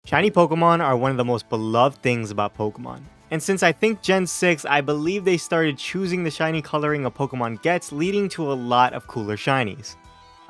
Shiny Pokemon are one of the most beloved things about Pokemon. And since I think Gen 6, I believe they started choosing the shiny coloring a Pokemon gets, leading to a lot of cooler shinies.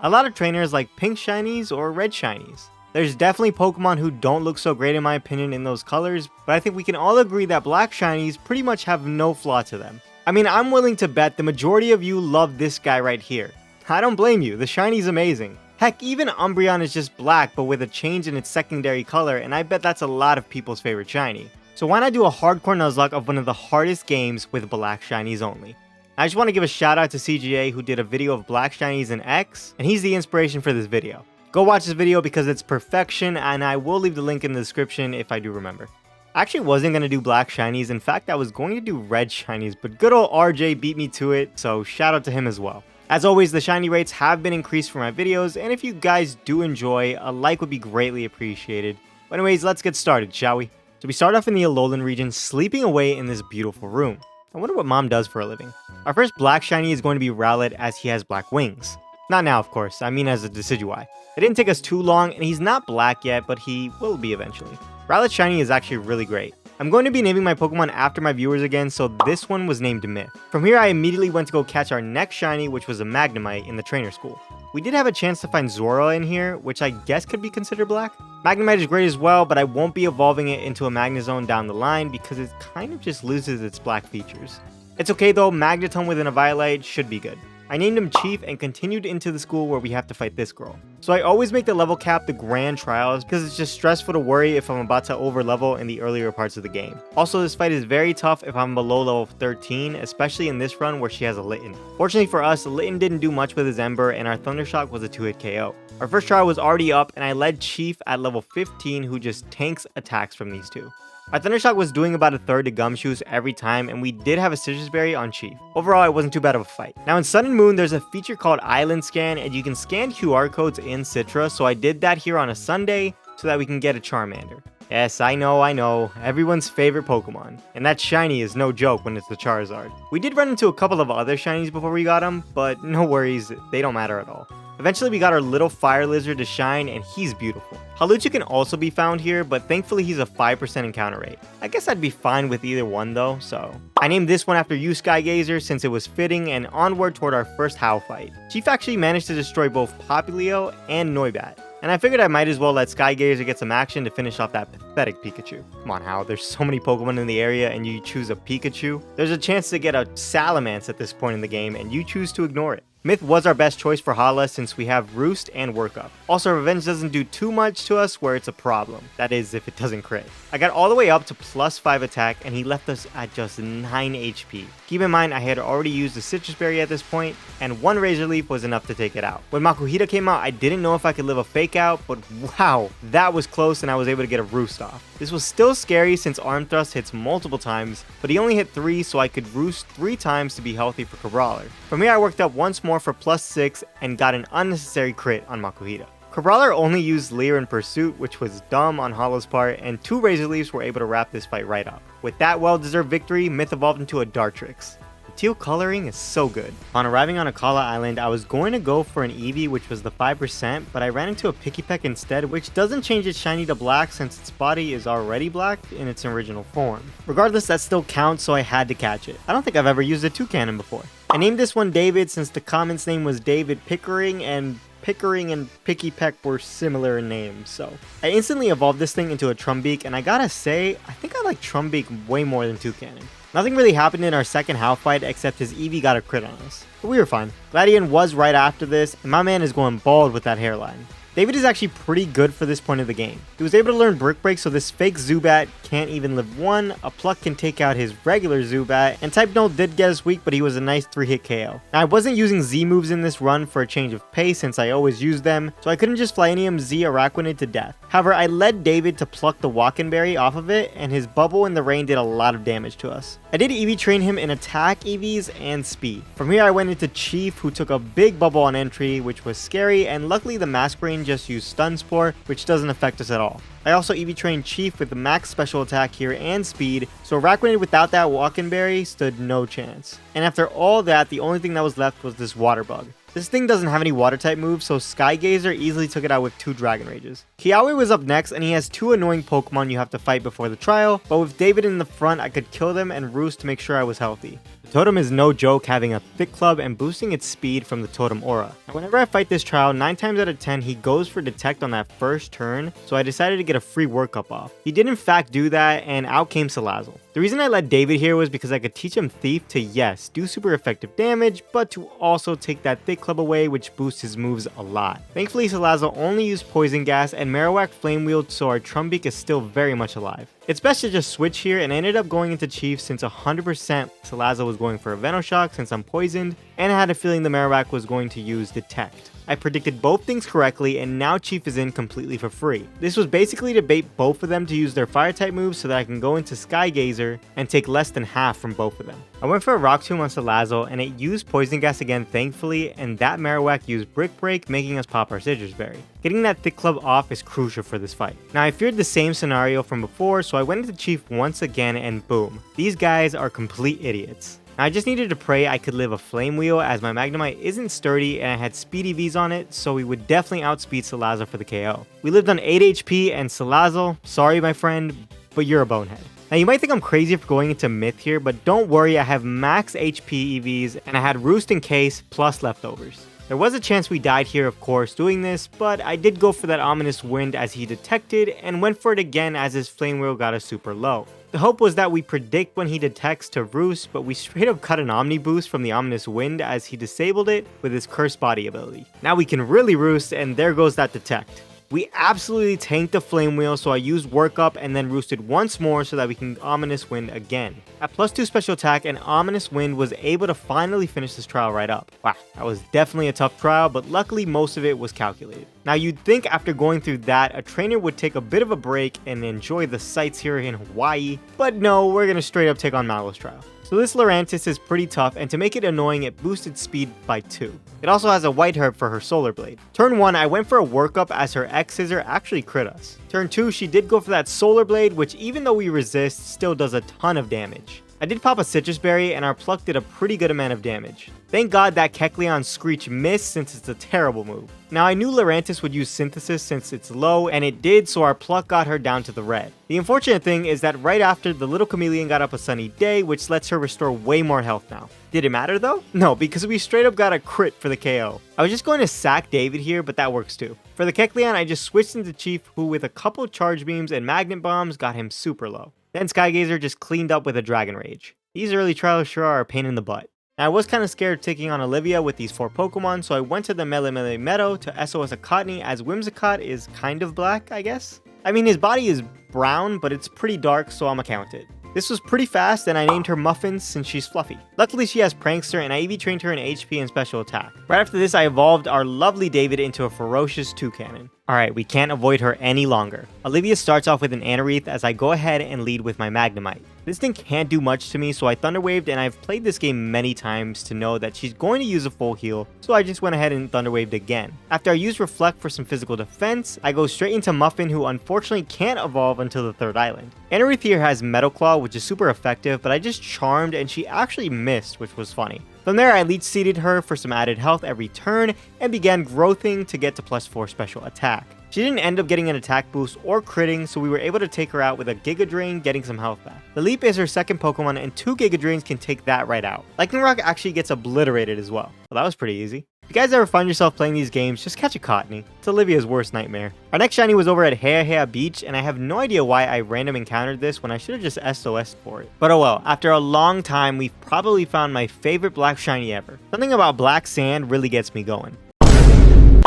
A lot of trainers like pink shinies or red shinies. There's definitely Pokemon who don't look so great in my opinion in those colors, but I think we can all agree that black shinies pretty much have no flaw to them. I mean, I'm willing to bet the majority of you love this guy right here. I don't blame you, the shiny's amazing. Heck, even Umbreon is just black but with a change in its secondary color, and I bet that's a lot of people's favorite shiny. So why not do a hardcore Nuzlocke of one of the hardest games with black shinies only? I just want to give a shout out to CGA who did a video of black shinies in X, and he's the inspiration for this video. Go watch this video because it's perfection, and I will leave the link in the description if I do remember. I actually wasn't going to do black shinies, in fact I was going to do red shinies, but good old RJ beat me to it, so shout out to him as well. As always, the shiny rates have been increased for my videos, and if you guys do enjoy, a like would be greatly appreciated. But anyways, let's get started, shall we? So we start off in the Alolan region, sleeping away in this beautiful room. I wonder what mom does for a living. Our first black shiny is going to be Rowlet, as he has black wings. Not now, of course, I mean as a Decidueye. It didn't take us too long, and he's not black yet, but he will be eventually. Rowlet shiny is actually really great. I'm going to be naming my Pokemon after my viewers again, so this one was named Myth. From here, I immediately went to go catch our next shiny, which was a Magnemite in the trainer school. We did have a chance to find Zora in here, which I guess could be considered black. Magnemite is great as well, but I won't be evolving it into a Magnezone down the line because it kind of just loses its black features. It's okay though, Magneton within a Violite should be good. I named him Chief and continued into the school where we have to fight this girl. So I always make the level cap the Grand Trials because it's just stressful to worry if I'm about to over level in the earlier parts of the game. Also, this fight is very tough if I'm below level 13, especially in this run where she has a Litten. Fortunately for us, Litten didn't do much with his Ember and our Thundershock was a 2-hit KO. Our first trial was already up and I led Chief at level 15 who just tanks attacks from these two. Our Thundershock was doing about a third to Gumshoes every time, and we did have a Citrus Berry on Chief. Overall, it wasn't too bad of a fight. Now in Sun and Moon, there's a feature called Island Scan, and you can scan QR codes in Citra, so I did that here on a Sunday so that we can get a Charmander. Yes, I know, everyone's favorite Pokemon. And that shiny is no joke when it's the Charizard. We did run into a couple of other shinies before we got them, but no worries, they don't matter at all. Eventually we got our little fire lizard to shine and he's beautiful. Hawlucha can also be found here, but thankfully he's a 5% encounter rate. I guess I'd be fine with either one though, so. I named this one after you, Skygazer, since it was fitting, and onward toward our first Howl fight. Chief actually managed to destroy both Popplio and Noibat. And I figured I might as well let Skygazer get some action to finish off that pathetic Pikachu. Come on, Hal, there's so many Pokemon in the area and you choose a Pikachu. There's a chance to get a Salamence at this point in the game and you choose to ignore it. Myth was our best choice for Hala since we have Roost and Work Up. Also, Revenge doesn't do too much to us where it's a problem. That is, if it doesn't crit. I got all the way up to +5 attack and he left us at just 9 HP. Keep in mind, I had already used the Citrus Berry at this point, and one Razor Leaf was enough to take it out. When Makuhita came out, I didn't know if I could live a Fake Out, but wow, that was close and I was able to get a Roost off. This was still scary since Arm Thrust hits multiple times, but he only hit 3 so I could Roost 3 times to be healthy for Crabrawler. From here I worked up once more for +6 and got an unnecessary crit on Makuhita. Crabrawler only used Leer in Pursuit, which was dumb on Hollow's part, and 2 Razor Leaves were able to wrap this fight right up. With that well-deserved victory, Myth evolved into a Dartrix. The teal coloring is so good. On arriving on Akala Island, I was going to go for an Eevee, which was the 5%, but I ran into a Pikipek instead, which doesn't change its shiny to black since its body is already black in its original form. Regardless, that still counts, so I had to catch it. I don't think I've ever used a Toucannon before. I named this one David since the common's name was David Pickering, and Pickering and Pikipek were similar in names, so. I instantly evolved this thing into a Trumbeak, and I gotta say, I think I like Trumbeak way more than Toucannon. Nothing really happened in our second Howl fight except his Eevee got a crit on us, but we were fine. Gladion was right after this, and my man is going bald with that hairline. David is actually pretty good for this point of the game. He was able to learn Brick Break, so this fake Zubat can't even live 1, a Pluck can take out his regular Zubat, and Type Null did get us weak, but he was a nice 3-hit KO. Now I wasn't using Z moves in this run for a change of pace since I always use them, so I couldn't just Flyinium Z Araquanid to death. However, I led David to pluck the Walkenberry off of it, and his Bubble in the rain did a lot of damage to us. I did EV train him in attack EVs and speed. From here I went into Chief, who took a big bubble on entry, which was scary, and luckily the Masquerain just used Stun Spore, which doesn't affect us at all. I also EV trained Chief with the max special attack here and speed, so Araquanid without that Walkenberry stood no chance. And after all that, the only thing that was left was this Water Bug. This thing doesn't have any water type moves, so Skygazer easily took it out with 2 Dragon Rages. Kiawe was up next, and he has 2 annoying Pokemon you have to fight before the trial, but with David in the front, I could kill them and roost to make sure I was healthy. The Totem is no joke, having a thick club and boosting its speed from the Totem Aura. And whenever I fight this trial, 9 times out of 10 he goes for Detect on that first turn, so I decided to get a free workup off. He did in fact do that, and out came Salazzle. The reason I let David here was because I could teach him Thief to, yes, do super effective damage, but to also take that thick club away, which boosts his moves a lot. Thankfully, Salazzle only used Poison Gas, and Marowak Flame Wheeled, so our Trumbeak is still very much alive. It's best to just switch here, and I ended up going into Chief since 100% Salazzle was going for a Venoshock since I'm poisoned, and I had a feeling the Marowak was going to use Detect. I predicted both things correctly, and now Chief is in completely for free. This was basically to bait both of them to use their fire type moves so that I can go into Skygazer and take less than half from both of them. I went for a Rock Tomb on Salazzle, and it used Poison Gas again thankfully, and that Marowak used Brick Break, making us pop our Citrus Berry. Getting that thick club off is crucial for this fight. Now I feared the same scenario from before, so I went into Chief once again, and boom. These guys are complete idiots. Now, I just needed to pray I could live a Flame Wheel, as my Magnemite isn't sturdy and I had speedy Vs on it, so we would definitely outspeed Salazzle for the KO. We lived on 8 HP, and Salazzle, sorry my friend, but you're a bonehead. Now you might think I'm crazy for going into Myth here, but don't worry, I have max HP EVs and I had Roost in case plus leftovers. There was a chance we died here, of course, doing this, but I did go for that Ominous Wind as he detected, and went for it again as his Flame Wheel got us super low. The hope was that we predict when he detects to roost, but we straight up cut an Omni boost from the Ominous Wind as he disabled it with his Cursed Body ability. Now we can really roost, and there goes that detect. We absolutely tanked the Flame Wheel, so I used Workup and then roosted once more so that we can Ominous Wind again. At +2 special attack, and Ominous Wind was able to finally finish this trial right up. Wow, that was definitely a tough trial, but luckily most of it was calculated. Now you'd think after going through that, a trainer would take a bit of a break and enjoy the sights here in Hawaii, but no, we're gonna straight up take on Mallo's trial. So this Lurantis is pretty tough, and to make it annoying, it boosted speed by 2. It also has a White Herb for her Solar Blade. Turn 1, I went for a workup as her X-Scissor actually crit us. Turn 2, she did go for that Solar Blade, which even though we resist, still does a ton of damage. I did pop a Citrus Berry, and our Pluck did a pretty good amount of damage. Thank God that Kecleon Screech missed since it's a terrible move. Now I knew Lurantis would use Synthesis since it's low, and it did, so our Pluck got her down to the red. The unfortunate thing is that right after, the little Chameleon got up a Sunny Day, which lets her restore way more health now. Did it matter though? No, because we straight up got a crit for the KO. I was just going to sack David here, but that works too. For the Kecleon, I just switched into Chief, who with a couple Charge Beams and Magnet Bombs got him super low. Then Skygazer just cleaned up with a Dragon Rage. These early trials sure are a pain in the butt. Now, I was kind of scared taking on Olivia with these 4 Pokemon, so I went to the Melee Meadow to SOS a Cottonee, as Whimsicott is kind of black, I guess? I mean, his body is brown, but it's pretty dark, so I'ma count it. This was pretty fast, and I named her Muffins since she's fluffy. Luckily, she has Prankster, and I EV trained her in HP and special attack. Right after this, I evolved our lovely David into a ferocious Toucannon. Alright, we can't avoid her any longer. Olivia starts off with an Anorith as I go ahead and lead with my Magnemite. This thing can't do much to me, so I Thunder Waved, and I've played this game many times to know that she's going to use a full heal, so I just went ahead and Thunder Waved again. After I use Reflect for some physical defense, I go straight into Muffin, who unfortunately can't evolve until the 3rd island. Anorith here has Metal Claw, which is super effective, but I just Charmed and she actually missed, which was funny. From there, I Leech Seeded her for some added health every turn, and began growthing to get to +4 special attack. She didn't end up getting an attack boost or critting, so we were able to take her out with a Giga Drain, getting some health back. The Leap is her 2nd Pokemon, and 2 Giga Drains can take that right out. Lightning Rock actually gets obliterated as well. Well, that was pretty easy. If you guys ever find yourself playing these games, just catch a Cottonee. It's Olivia's worst nightmare. Our next shiny was over at Heihea Beach, and I have no idea why I random encountered this when I should have just SOS'd for it. But oh well, after a long time, we've probably found my favorite black shiny ever. Something about black sand really gets me going.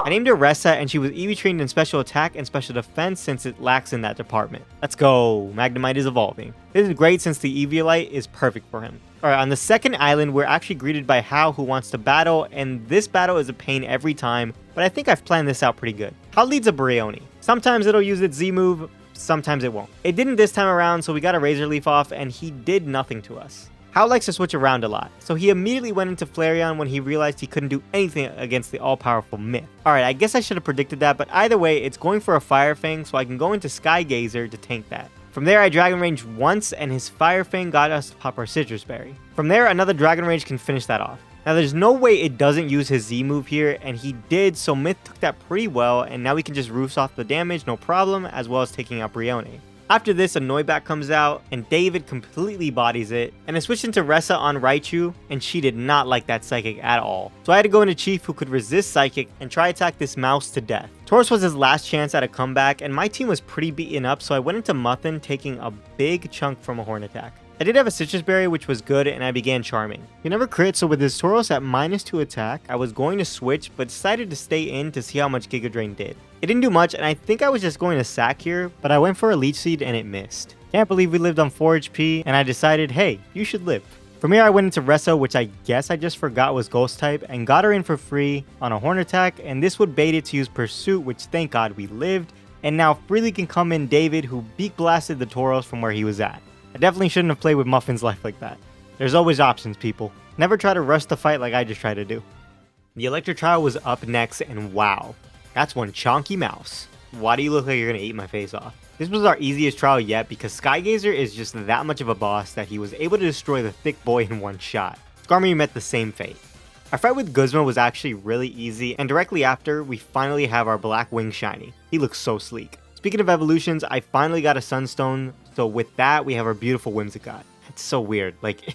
I named her Ressa, and she was EV trained in special attack and special defense since it lacks in that department. Let's go, Magnemite is evolving. This is great since the Eviolite is perfect for him. Alright, on the 2nd island, we're actually greeted by Hal, who wants to battle, and this battle is a pain every time, but I think I've planned this out pretty good. Hal leads a Brioni. Sometimes it'll use its Z move, sometimes it won't. It didn't this time around, so we got a Razor Leaf off, and he did nothing to us. Hal likes to switch around a lot, so he immediately went into Flareon when he realized he couldn't do anything against the all-powerful Myth. Alright, I guess I should have predicted that, but either way, it's going for a Fire Fang, so I can go into Skygazer to tank that. From there, I Dragon Rage once, and his Fire Fang got us to pop our Citrus Berry. From there, another Dragon Rage can finish that off. Now there's no way it doesn't use his Z move here, and he did, so Myth took that pretty well, and now we can just roost off the damage no problem, as well as taking out Brione. After this, a Noibat comes out, and David completely bodies it, and I switched into Ressa on Raichu, and she did not like that Psychic at all. So I had to go into Chief, who could resist Psychic and try attack this mouse to death. Tauros was his last chance at a comeback, and my team was pretty beaten up, so I went into Muffin, taking a big chunk from a Horn attack. I did have a Citrus Berry, which was good, and I began charming. He never crit, so with his Tauros at -2 attack, I was going to switch, but decided to stay in to see how much Giga Drain did. It didn't do much, and I think I was just going to sack here, but I went for a Leech Seed and it missed. Can't believe we lived on 4 HP, and I decided, hey, you should live. From here I went into Ressa, which I guess I just forgot was Ghost type, and got her in for free on a Horn attack, and this would bait it to use Pursuit, which thank God we lived, and now freely can come in David, who Beak Blasted the Tauros from where he was at. I definitely shouldn't have played with Muffin's life like that. There's always options, people. Never try to rush the fight like I just tried to do. The Electric Trial was up next, and wow, that's one chonky mouse. Why do you look like you're gonna eat my face off? This was our easiest trial yet because Skygazer is just that much of a boss that he was able to destroy the thick boy in one shot. Skarmory met the same fate. Our fight with Guzma was actually really easy, and directly after, we finally have our Black Wing Shiny. He looks so sleek. Speaking of evolutions, I finally got a Sunstone, so with that, we have our beautiful Whimsicott. It's so weird, like,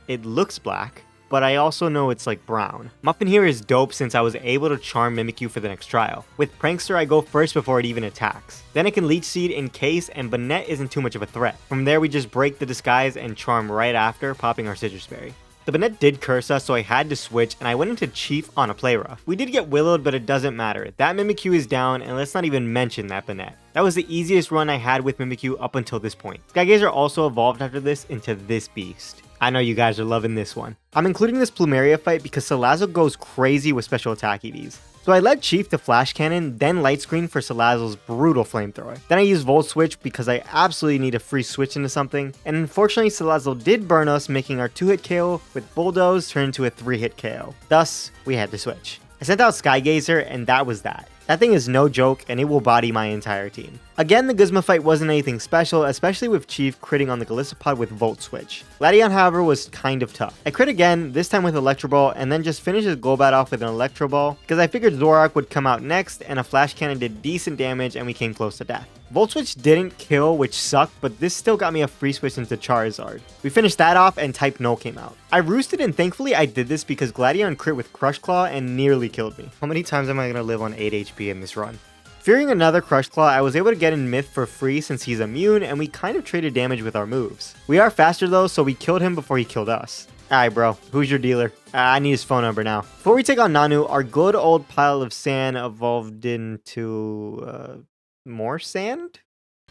it looks black, but I also know it's like brown. Muffin here is dope since I was able to charm Mimikyu for the next trial. With Prankster, I go first before it even attacks. Then I can Leech Seed in case, and Banette isn't too much of a threat. From there, we just break the disguise and charm right after, popping our Citrus Berry. The Banette did curse us, so I had to switch, and I went into Chief on a Play Rough. We did get Willowed, but it doesn't matter. That Mimikyu is down, and let's not even mention that Banette. That was the easiest run I had with Mimikyu up until this point. Skygazer also evolved after this into this beast. I know you guys are loving this one. I'm including this Plumeria fight because Salazzle goes crazy with special attack EVs. So I led Chief to Flash Cannon, then Light Screen for Salazzle's brutal Flamethrower. Then I used Volt Switch because I absolutely need a free switch into something, and unfortunately Salazzle did burn us, making our 2-hit KO with Bulldoze turn into a 3-hit KO. Thus, we had to switch. I sent out Skygazer, and that was that. That thing is no joke, and it will body my entire team. Again, the Guzma fight wasn't anything special, especially with Chief critting on the Galissapod with Volt Switch. Lation, however, was kind of tough. I crit again, this time with Electro Ball, and then just finished his Golbat off with an Electro Ball, because I figured Zoroark would come out next, and a Flash Cannon did decent damage, and we came close to death. Volt Switch didn't kill, which sucked, but this still got me a free switch into Charizard. We finished that off, and Type Null came out. I roosted, and thankfully I did this because Gladion crit with Crush Claw and nearly killed me. How many times am I going to live on 8 HP in this run? Fearing another Crush Claw, I was able to get in Myth for free since he's immune, and we kind of traded damage with our moves. We are faster though, so we killed him before he killed us. Alright bro, who's your dealer? I need his phone number now. Before we take on Nanu, our good old pile of sand evolved into, more sand?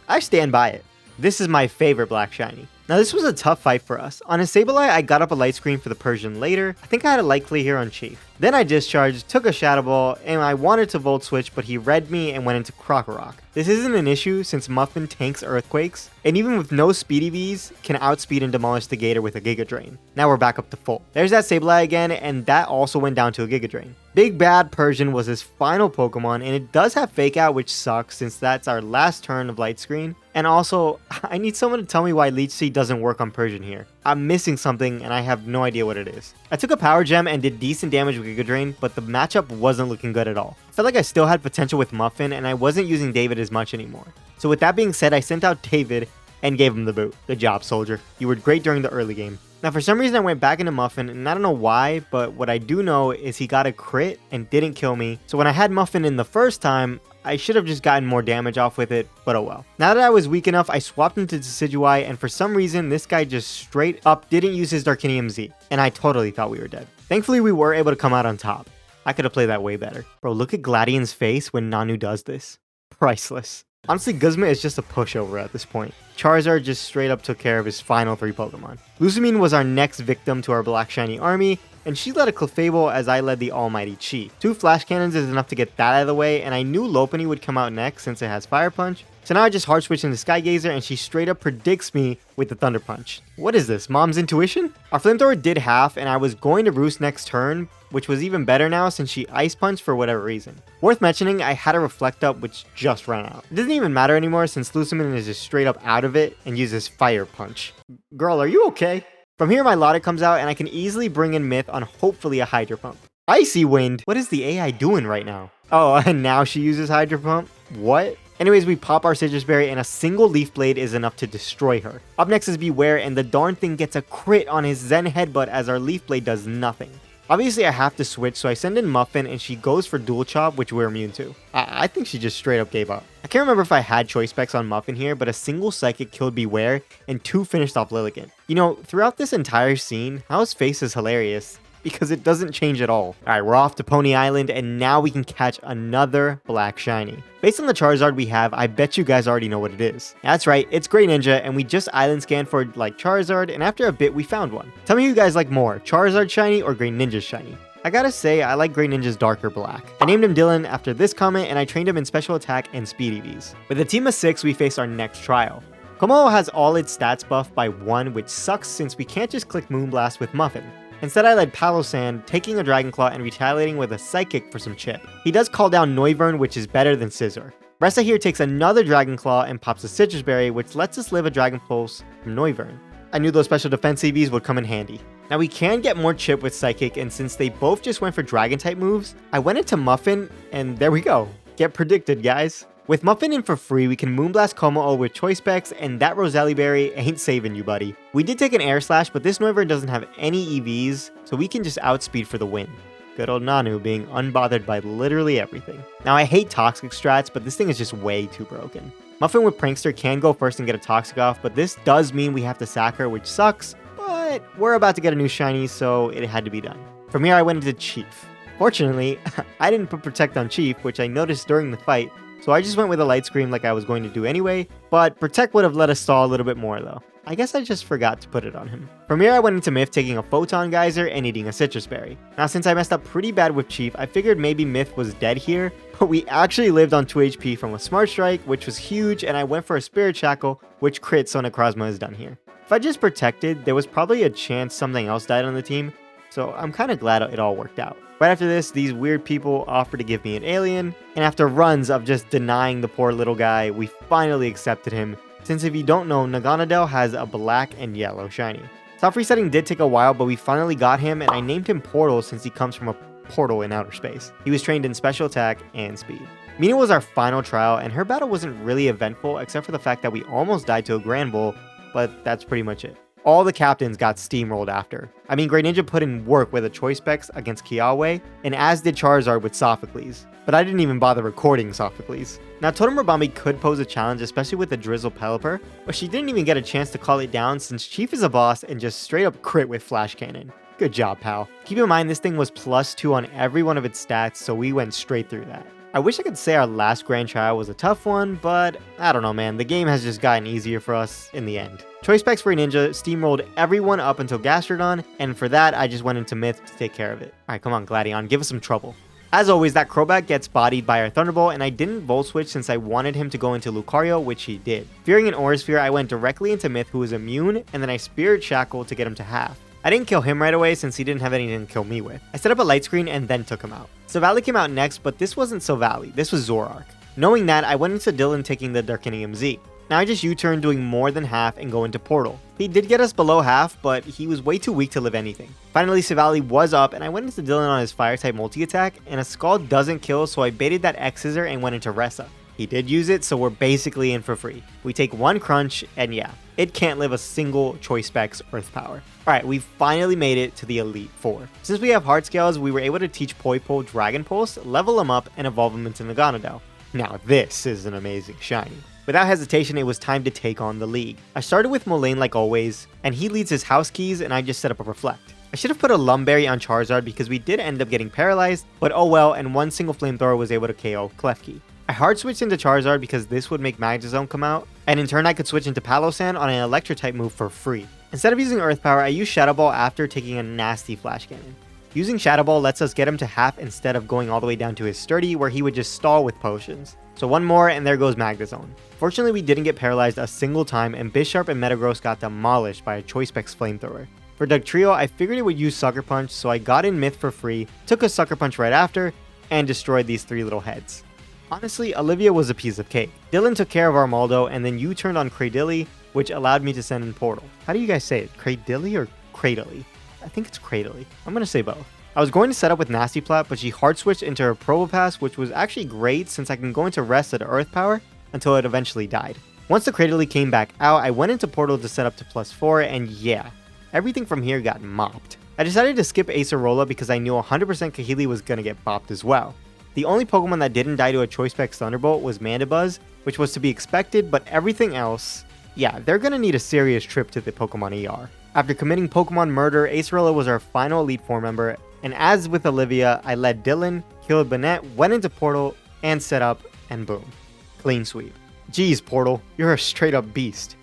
I stand by it. This is my favorite Black Shiny. Now this was a tough fight for us. On a Sableye, I got up a Light Screen for the Persian later. I think I had a Light Clay here on Chief. Then I discharged, took a Shadow Ball, and I wanted to Volt Switch, but he read me and went into Crocorock. This isn't an issue since Muffin tanks Earthquakes, and even with no Speedy Vs, can outspeed and demolish the Gator with a Giga Drain. Now we're back up to full. There's that Sableye again, and that also went down to a Giga Drain. Big Bad Persian was his final Pokemon, and it does have Fake Out, which sucks since that's our last turn of Light Screen. And also, I need someone to tell me why Leech Seed doesn't work on Persian here. I'm missing something, and I have no idea what it is. I took a Power Gem and did decent damage with Giga Drain, but the matchup wasn't looking good at all. I felt like I still had potential with Muffin, and I wasn't using David as much anymore. So with that being said, I sent out David and gave him the boot. Good job, soldier. You were great during the early game. Now for some reason I went back into Muffin, and I don't know why, but what I do know is he got a crit and didn't kill me. So when I had Muffin in the first time, I should have just gotten more damage off with it, but oh well. Now that I was weak enough, I swapped into Decidueye, and for some reason, this guy just straight up didn't use his Darkinium Z, and I totally thought we were dead. Thankfully, we were able to come out on top. I could have played that way better. Bro, look at Gladion's face when Nanu does this. Priceless. Honestly, Guzma is just a pushover at this point. Charizard just straight up took care of his final 3 Pokemon. Lusamine was our next victim to our Black Shiny army, and she led a Clefable as I led the Almighty Chief. 2 Flash Cannons is enough to get that out of the way, and I knew Lopunny would come out next since it has Fire Punch. So now I just hard switch into Skygazer, and she straight up predicts me with the Thunder Punch. What is this, Mom's intuition? Our Flamethrower did half, and I was going to Roost next turn, which was even better now since she Ice Punched for whatever reason. Worth mentioning, I had a Reflect Up which just ran out. It doesn't even matter anymore since Lusamine is just straight up out of it and uses Fire Punch. Girl, are you okay? From here, my Lotta comes out, and I can easily bring in Myth on hopefully a Hydro Pump. Icy Wind? What is the AI doing right now? Oh, and now she uses Hydro Pump? What? Anyways, we pop our Citrus Berry, and a single Leaf Blade is enough to destroy her. Up next is Beware, and the darn thing gets a crit on his Zen Headbutt as our Leaf Blade does nothing. Obviously, I have to switch, so I send in Muffin, and she goes for Dual Chop, which we're immune to. I think she just straight up gave up. I can't remember if I had Choice Specs on Muffin here, but a single Psychic killed Beware, and 2 finished off Lilligant. You know, throughout this entire scene, Hal's face is hilarious, because it doesn't change at all. Alright, we're off to Pony Island, and now we can catch another Black Shiny. Based on the Charizard we have, I bet you guys already know what it is. That's right, it's Greninja, and we just island scanned for like Charizard, and after a bit we found one. Tell me who you guys like more, Charizard Shiny or Greninja Shiny? I gotta say, I like Greninja's darker black. I named him Dylan after this comment, and I trained him in Special Attack and Speed EVs. With a team of 6, we face our next trial. Komo has all its stats buffed by 1, which sucks since we can't just click Moonblast with Muffin. Instead, I led Palossand, taking a Dragon Claw and retaliating with a Psychic for some chip. He does call down Noivern, which is better than Scizor. Ressa here takes another Dragon Claw and pops a Citrus Berry, which lets us live a Dragon Pulse from Noivern. I knew those special defense EVs would come in handy. Now we can get more chip with Psychic, and since they both just went for Dragon type moves, I went into Muffin, and there we go. Get predicted, guys. With Muffin in for free, we can Moonblast Kommo with Choice Specs, and that Roselli Berry ain't saving you, buddy. We did take an Air Slash, but this Noivern doesn't have any EVs, so we can just outspeed for the win. Good old Nanu being unbothered by literally everything. Now I hate Toxic strats, but this thing is just way too broken. Muffin with Prankster can go first and get a Toxic off, but this does mean we have to sack her, which sucks, but we're about to get a new Shiny, so it had to be done. From here I went into Chief. Fortunately, I didn't put Protect on Chief, which I noticed during the fight, so I just went with a Light Screen like I was going to do anyway, but Protect would have let us stall a little bit more though. I guess I just forgot to put it on him. From here I went into Myth taking a Photon Geyser and eating a Citrus Berry. Now since I messed up pretty bad with Chief, I figured maybe Myth was dead here, but we actually lived on 2 HP from a Smart Strike, which was huge, and I went for a Spirit Shackle, which crit, so Necrozma is done here. If I just protected, there was probably a chance something else died on the team, so I'm kinda glad it all worked out. Right after this, these weird people offered to give me an alien, and after runs of just denying the poor little guy, we finally accepted him, since if you don't know, Naganadel has a black and yellow shiny. Soft resetting did take a while, but we finally got him, and I named him Portal since he comes from a portal in outer space. He was trained in Special Attack and Speed. Mina was our final trial, and her battle wasn't really eventful except for the fact that we almost died to a Grand Bull, but that's pretty much it. All the captains got steamrolled after. I mean, Greninja put in work with a Choice Specs against Kiawe, and as did Charizard with Sophocles. But I didn't even bother recording Sophocles. Now, Totem Marowak could pose a challenge, especially with the Drizzle Pelipper, but she didn't even get a chance to call it down since Chief is a boss and just straight up crit with Flash Cannon. Good job, pal. Keep in mind, this thing was +2 on every one of its stats, so we went straight through that. I wish I could say our last Grand Trial was a tough one, but I don't know, man. The game has just gotten easier for us in the end. Choice Specs for Ninja steamrolled everyone up until Gastrodon, and for that, I just went into Myth to take care of it. Alright, come on, Gladion, give us some trouble. As always, that Crobat gets bodied by our Thunderbolt, and I didn't Volt Switch since I wanted him to go into Lucario, which he did. Fearing an Aura Sphere, I went directly into Myth, who was immune, and then I Spirit Shackle to get him to half. I didn't kill him right away since he didn't have anything to kill me with. I set up a Light Screen and then took him out. Silvally came out next, but this wasn't Silvally, this was Zoroark. Knowing that, I went into Dylan taking the Darkinium Z. Now I just U-turn doing more than half and go into Portal. He did get us below half, but he was way too weak to live anything. Finally, Silvally was up, and I went into Dylan on his Fire-type multi-attack, and a Scald doesn't kill, so I baited that X-Scissor and went into Ressa. He did use it, so we're basically in for free. We take one Crunch, and yeah, it can't live a single Choice Specs Earth Power. Alright, we finally made it to the Elite Four. Since we have Heart Scales, we were able to teach Poipole Dragon Pulse, level him up, and evolve him into Naganadel. Now this is an amazing shiny. Without hesitation, it was time to take on the league. I started with Molayne like always, and he leads his House Keys, and I just set up a Reflect. I should have put a Lumberry on Charizard because we did end up getting paralyzed, but oh well, and one single Flamethrower was able to KO Klefki. I hard switched into Charizard because this would make Magnezone come out, and in turn I could switch into Palossand on an Electric-type move for free. Instead of using Earth Power, I used Shadow Ball after taking a nasty Flash Cannon. Using Shadow Ball lets us get him to half instead of going all the way down to his Sturdy, where he would just stall with potions. So one more, and there goes Magnezone. Fortunately, we didn't get paralyzed a single time, and Bisharp and Metagross got demolished by a Choice Specs Flamethrower. For Dugtrio, I figured it would use Sucker Punch, so I got in Myth for free, took a Sucker Punch right after, and destroyed these three little heads. Honestly, Olivia was a piece of cake. Dylan took care of Armaldo, and then U-turned on Cradilly, which allowed me to send in Portal. How do you guys say it? Cradilly or Cradily. I think it's Cradily. I'm gonna say both. I was going to set up with Nasty Plat, but she hard switched into her Probopass, which was actually great since I can go into rest at Earth Power until it eventually died. Once the Cradily came back out, I went into Portal to set up to +4, and yeah, everything from here got mopped. I decided to skip Acerola because I knew 100% Kahili was gonna get bopped as well. The only Pokemon that didn't die to a Choice Specs Thunderbolt was Mandibuzz, which was to be expected, but everything else, yeah, they're gonna need a serious trip to the Pokemon ER. After committing Pokemon murder, Acerola was our final Elite Four member, and as with Olivia, I led Dylan, killed Bennett, went into Portal, and set up, and boom. Clean sweep. Jeez, Portal, you're a straight up beast.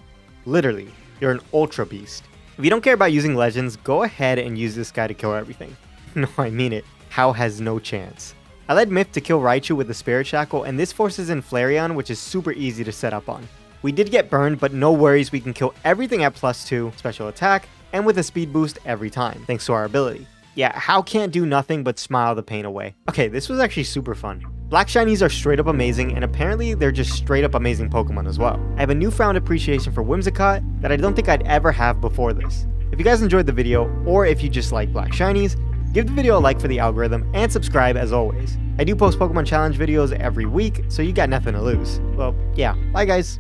Literally, you're an ultra beast. If you don't care about using legends, go ahead and use this guy to kill everything. No, I mean it. How has no chance. I led Myth to kill Raichu with the Spirit Shackle, and this forces in Flareon, which is super easy to set up on. We did get burned, but no worries, we can kill everything at +2 special attack, and with a speed boost every time, thanks to our ability. Yeah, how can't do nothing but smile the pain away. Okay, this was actually super fun. Black Shinies are straight up amazing, and apparently they're just straight up amazing Pokemon as well. I have a newfound appreciation for Whimsicott that I don't think I'd ever have before this. If you guys enjoyed the video, or if you just like Black Shinies, give the video a like for the algorithm, and subscribe as always. I do post Pokemon challenge videos every week, so you got nothing to lose. Well, yeah, bye guys.